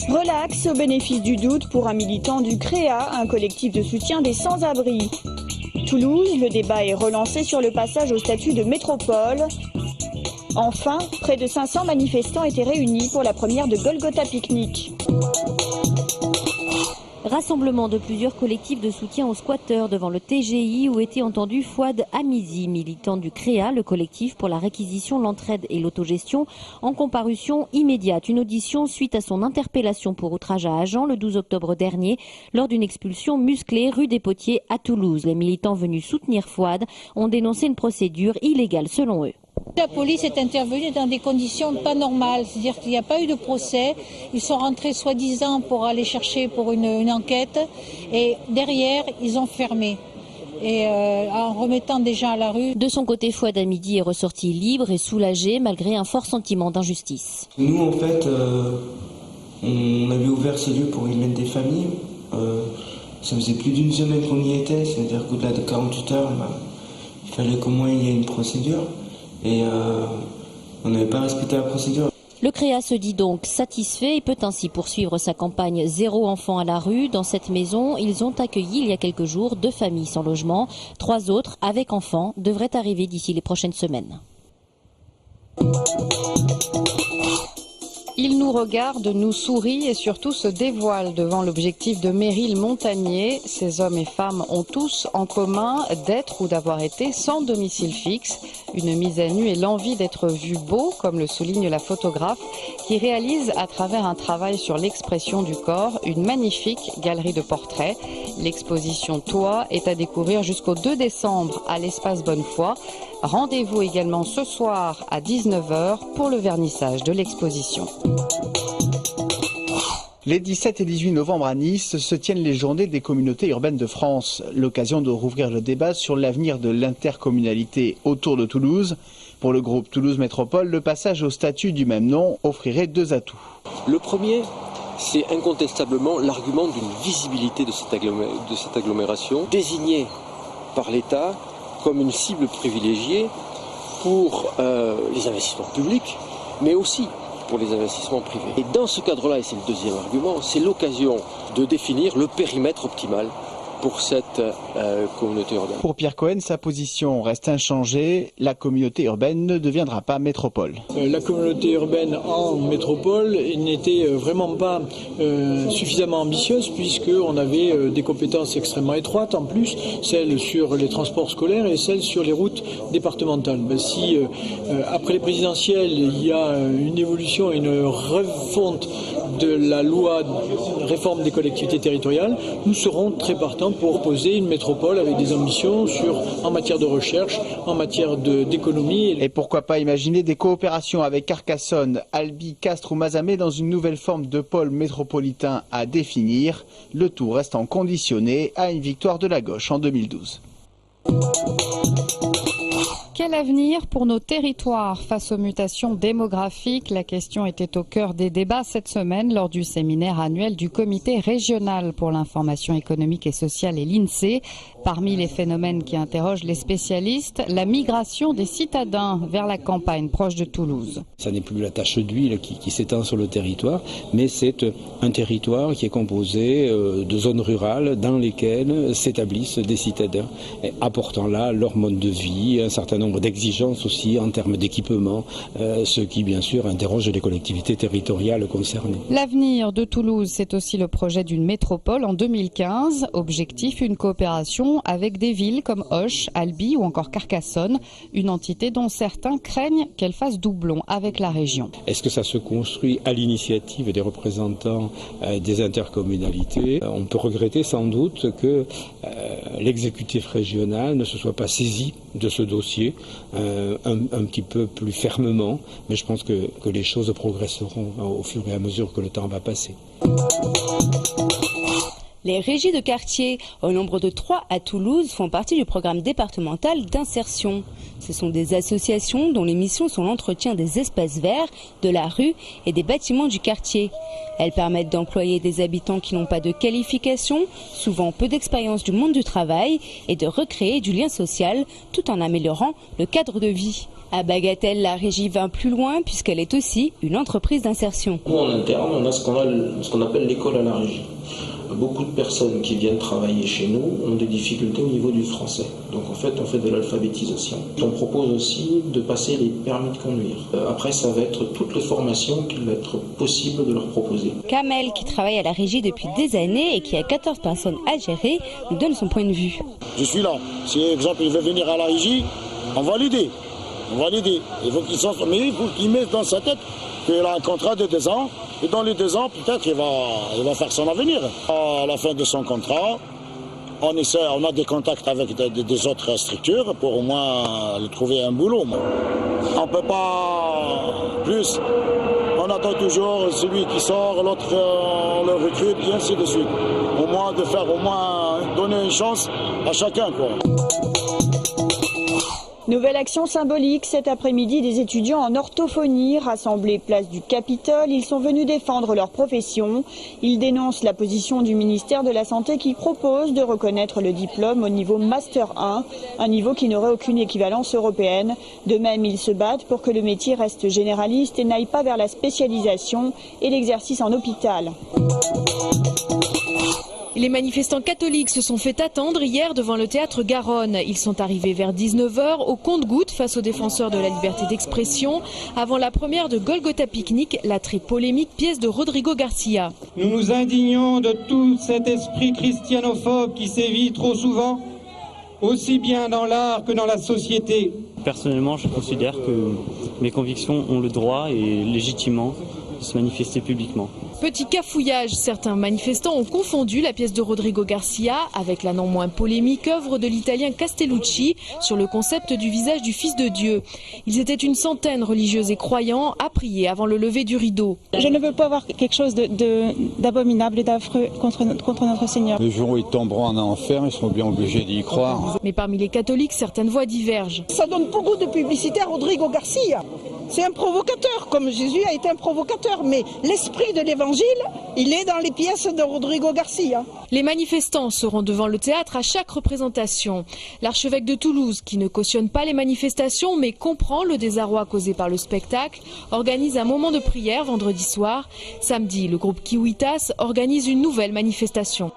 Relax au bénéfice du doute pour un militant du CREA, un collectif de soutien des sans-abri. Toulouse, le débat est relancé sur le passage au statut de métropole. Enfin, près de 500 manifestants étaient réunis pour la première de Golgotha Picnic. Rassemblement de plusieurs collectifs de soutien aux squatteurs devant le TGI où était entendu Fouad Amizi, militant du CREA, le collectif pour la réquisition, l'entraide et l'autogestion, en comparution immédiate. Une audition suite à son interpellation pour outrage à agent le 12 octobre dernier lors d'une expulsion musclée rue des Potiers à Toulouse. Les militants venus soutenir Fouad ont dénoncé une procédure illégale selon eux. La police est intervenue dans des conditions pas normales, c'est-à-dire qu'il n'y a pas eu de procès. Ils sont rentrés soi-disant pour aller chercher pour une enquête et derrière ils ont fermé. Et en remettant des gens à la rue. De son côté, Fouad Amizi est ressorti libre et soulagé malgré un fort sentiment d'injustice. Nous en fait, on avait ouvert ces lieux pour y mettre des familles. Ça faisait plus d'une semaine qu'on y était, c'est-à-dire qu'au-delà de 48 heures, il fallait qu'au moins il y ait une procédure. Et on n'avait pas respecté la procédure. Le CREA se dit donc satisfait et peut ainsi poursuivre sa campagne Zéro enfant à la rue. Dans cette maison, ils ont accueilli il y a quelques jours 2 familles sans logement. 3 autres, avec enfants, devraient arriver d'ici les prochaines semaines. Il nous regarde, nous sourit et surtout se dévoile devant l'objectif de Meryl Montagnier. Ces hommes et femmes ont tous en commun d'être ou d'avoir été sans domicile fixe. Une mise à nu et l'envie d'être vu beau, comme le souligne la photographe, qui réalise à travers un travail sur l'expression du corps une magnifique galerie de portraits. L'exposition Toi est à découvrir jusqu'au 2 décembre à l'espace Bonnefoy. Rendez-vous également ce soir à 19h pour le vernissage de l'exposition. Les 17 et 18 novembre à Nice se tiennent les journées des communautés urbaines de France. L'occasion de rouvrir le débat sur l'avenir de l'intercommunalité autour de Toulouse. Pour le groupe Toulouse Métropole, le passage au statut du même nom offrirait 2 atouts. Le premier, c'est incontestablement l'argument d'une visibilité de cette agglomération, désignée par l'État comme une cible privilégiée pour les investissements publics, mais aussi pour les investissements privés. Et dans ce cadre-là, et c'est le deuxième argument, c'est l'occasion de définir le périmètre optimal pour cette communauté urbaine. Pour Pierre Cohen, sa position reste inchangée. La communauté urbaine ne deviendra pas métropole. La communauté urbaine en métropole n'était vraiment pas suffisamment ambitieuse puisqu'on avait des compétences extrêmement étroites, en plus celles sur les transports scolaires et celles sur les routes départementales. Si après les présidentielles il y a une évolution, une refonte de la loi de réforme des collectivités territoriales, nous serons très partants pour poser une métropole avec des ambitions en matière de recherche, en matière d'économie. Et pourquoi pas imaginer des coopérations avec Carcassonne, Albi, Castres ou Mazamet dans une nouvelle forme de pôle métropolitain à définir. Le tout restant conditionné à une victoire de la gauche en 2012. Quel avenir pour nos territoires face aux mutations démographiques? La question était au cœur des débats cette semaine lors du séminaire annuel du Comité régional pour l'information économique et sociale et l'INSEE. Parmi les phénomènes qui interrogent les spécialistes, la migration des citadins vers la campagne proche de Toulouse. Ça n'est plus la tache d'huile qui s'étend sur le territoire, mais c'est un territoire qui est composé de zones rurales dans lesquelles s'établissent des citadins, apportant là leur mode de vie, un certain nombre d'exigences aussi en termes d'équipement, ce qui bien sûr interroge les collectivités territoriales concernées. L'avenir de Toulouse, c'est aussi le projet d'une métropole en 2015. Objectif, une coopération avec des villes comme Auch, Albi ou encore Carcassonne, une entité dont certains craignent qu'elle fasse doublon avec la région. Est-ce que ça se construit à l'initiative des représentants des intercommunalités? On peut regretter sans doute que l'exécutif régional ne se soit pas saisi de ce dossier un petit peu plus fermement, mais je pense que les choses progresseront au fur et à mesure que le temps va passer. Les régies de quartier, au nombre de 3 à Toulouse, font partie du programme départemental d'insertion. Ce sont des associations dont les missions sont l'entretien des espaces verts, de la rue et des bâtiments du quartier. Elles permettent d'employer des habitants qui n'ont pas de qualification, souvent peu d'expérience du monde du travail, et de recréer du lien social tout en améliorant le cadre de vie. À Bagatelle, la régie va plus loin puisqu'elle est aussi une entreprise d'insertion. Nous, en interne, on a ce qu'on appelle l'école à la régie. Beaucoup de personnes qui viennent travailler chez nous ont des difficultés au niveau du français. Donc en fait, on fait de l'alphabétisation. On propose aussi de passer les permis de conduire. Après, ça va être toutes les formations qu'il va être possible de leur proposer. Kamel, qui travaille à la régie depuis des années et qui a 14 personnes à gérer, nous donne son point de vue. Je suis là. Si, par exemple, il veut venir à la régie, on va l'aider. Il faut qu'il mette dans sa tête qu'il a un contrat de 2 ans. Et dans les 2 ans, peut-être, il va faire son avenir. À la fin de son contrat, on a des contacts avec des autres structures pour au moins lui trouver un boulot. On ne peut pas plus. On attend toujours celui qui sort, l'autre on le recrute, et ainsi de suite. Au moins donner une chance à chacun, quoi. Nouvelle action symbolique cet après-midi, des étudiants en orthophonie rassemblés place du Capitole. Ils sont venus défendre leur profession. Ils dénoncent la position du ministère de la Santé qui propose de reconnaître le diplôme au niveau Master 1, un niveau qui n'aurait aucune équivalence européenne. De même, ils se battent pour que le métier reste généraliste et n'aille pas vers la spécialisation et l'exercice en hôpital. Les manifestants catholiques se sont fait attendre hier devant le théâtre Garonne. Ils sont arrivés vers 19h au compte-gouttes face aux défenseurs de la liberté d'expression avant la première de Golgotha Picnic, la très polémique pièce de Rodrigo Garcia. Nous nous indignons de tout cet esprit christianophobe qui sévit trop souvent, aussi bien dans l'art que dans la société. Personnellement, je considère que mes convictions ont le droit et légitimement de se manifester publiquement. Petit cafouillage, certains manifestants ont confondu la pièce de Rodrigo Garcia avec la non moins polémique œuvre de l'italien Castellucci sur le concept du visage du Fils de Dieu. Ils étaient une centaine, religieux et croyants, à prier avant le lever du rideau. Je ne veux pas voir quelque chose d'abominable et d'affreux contre notre Seigneur. Le jour où ils tomberont en enfer, ils seront bien obligés d'y croire. Mais parmi les catholiques, certaines voix divergent. Ça donne beaucoup de publicité à Rodrigo Garcia. C'est un provocateur, comme Jésus a été un provocateur. Mais l'esprit de l'évangile, il est dans les pièces de Rodrigo Garcia. Les manifestants seront devant le théâtre à chaque représentation. L'archevêque de Toulouse, qui ne cautionne pas les manifestations mais comprend le désarroi causé par le spectacle, organise un moment de prière vendredi soir. Samedi, le groupe Kiwitas organise une nouvelle manifestation.